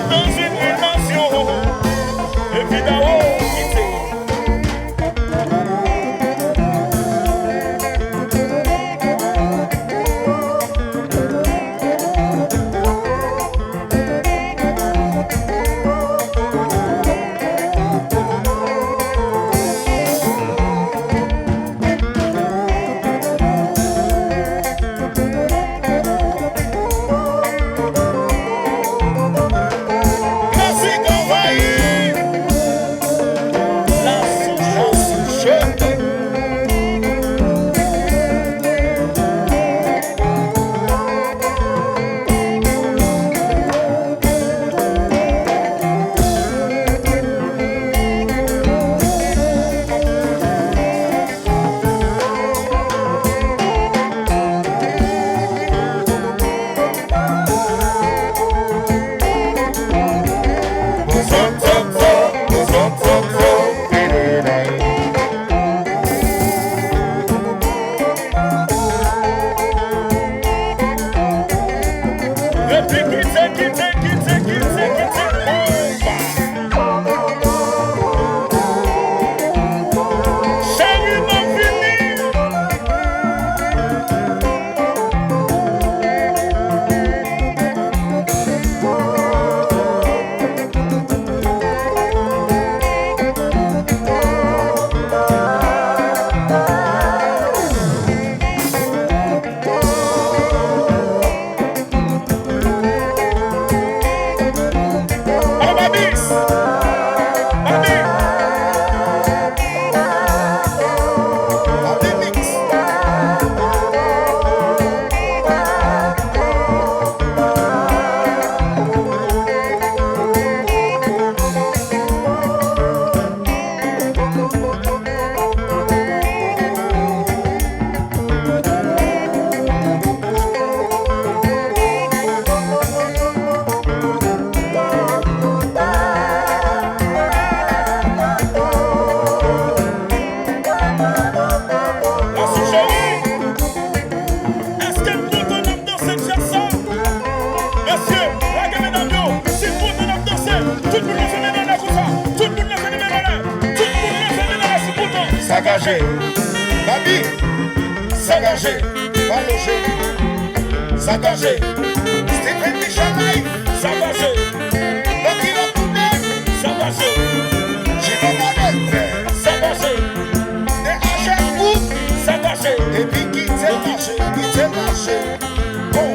dans une dimension évidemment quittée. S'engager, Babi, s'engager, Baloger, s'engager, Stephen Michel, s'engager, Dokira Poubelle, s'engager, Jimmy Model, s'engager, et Hachem s'engager, et puis quitter le marché, bon,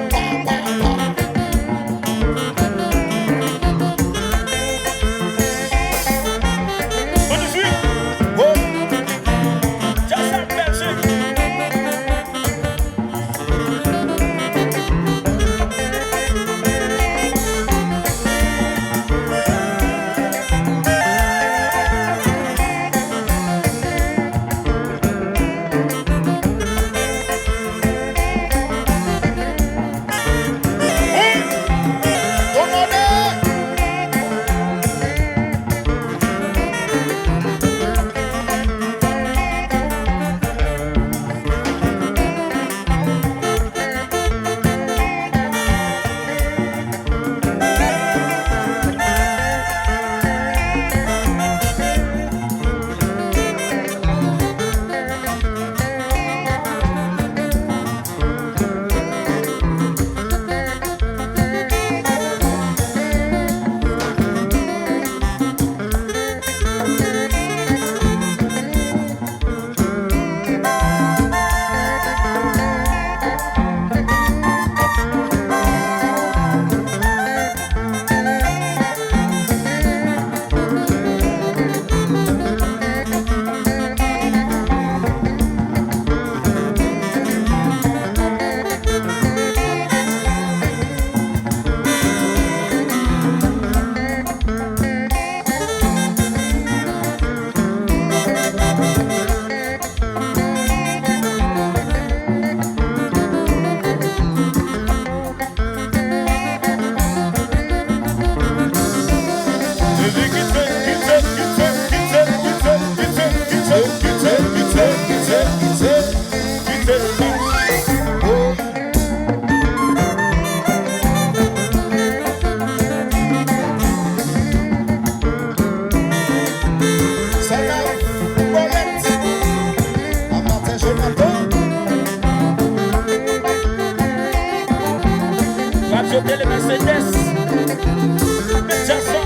Déjà ça.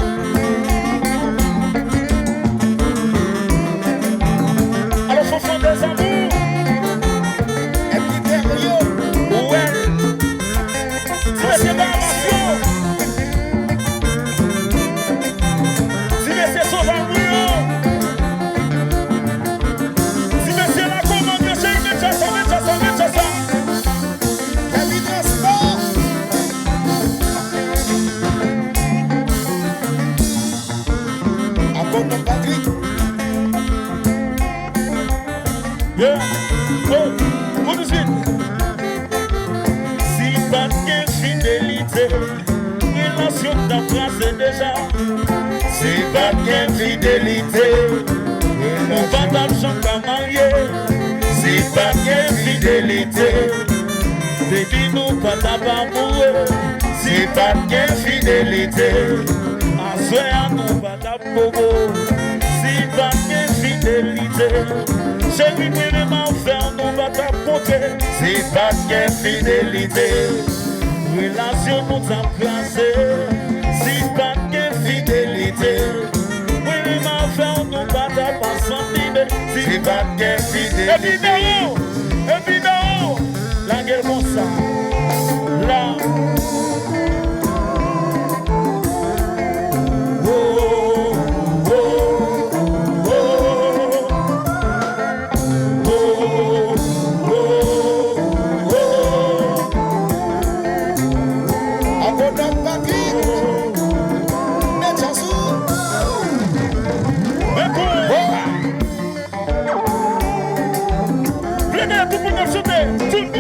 Alors, faut faire des amours. Et puis derrière, Ouais. C'est des barbations. Si monsieur sauve amour. Si monsieur la commande, monsieur, déjà ça. et puis transport. Encore non Patrick. Yeah. Oh, tout de suite. Si pas de fidélité, relation d'embrasser déjà. Si pas de fidélité, on va d'argent qu'à marier. Si pas de fidélité, baby nous pas d'amour. Si pas de fidélité, à soir nous pas d'amour. Si pas de fidélité, chérie, vraiment faire nous va t'apporter. Si pas de fidélité, relation nous a placé. Si pas de fidélité, vraiment faire nous va t'apporter. Si pas de fidélité, et puis non, la guerre comme ça, là. Encore non Patrick. Déjà ça.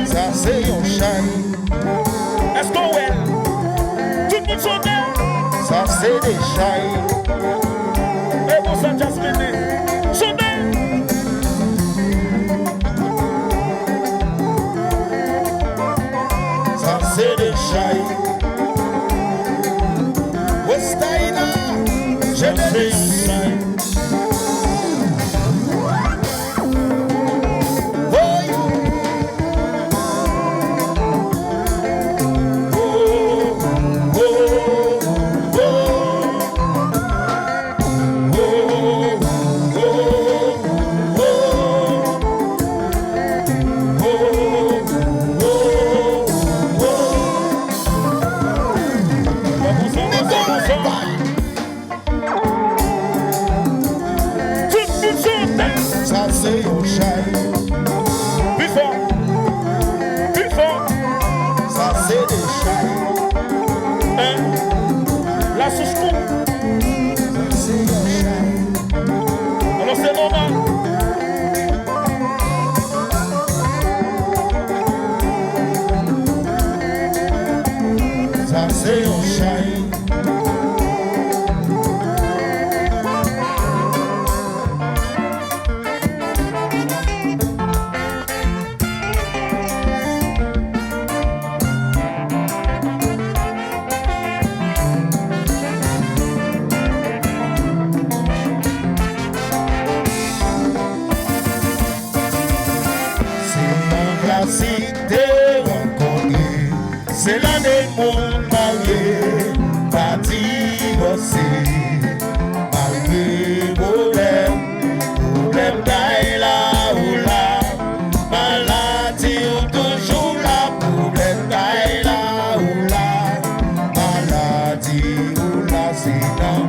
Ça c'est un shine. Est-ce qu'on ouais? Tout le monde chante. Ça c'est des shine. Et bon ça Jasmine. Chante. Ça c'est des shine. Westaina. Je C'est dis. Ça c'est un shine. Plus fort. Plus fort. Ça c'est des shine. Hein? La souche coupe. Ça c'est un shine. Alors c'est normal. Ça c'est un shine. C'est l'année monde marié, pas divorcé, malgré problème d'aille là ou là, maladie ou toujours là, problème d'aille là ou là, maladie ou là, c'est dans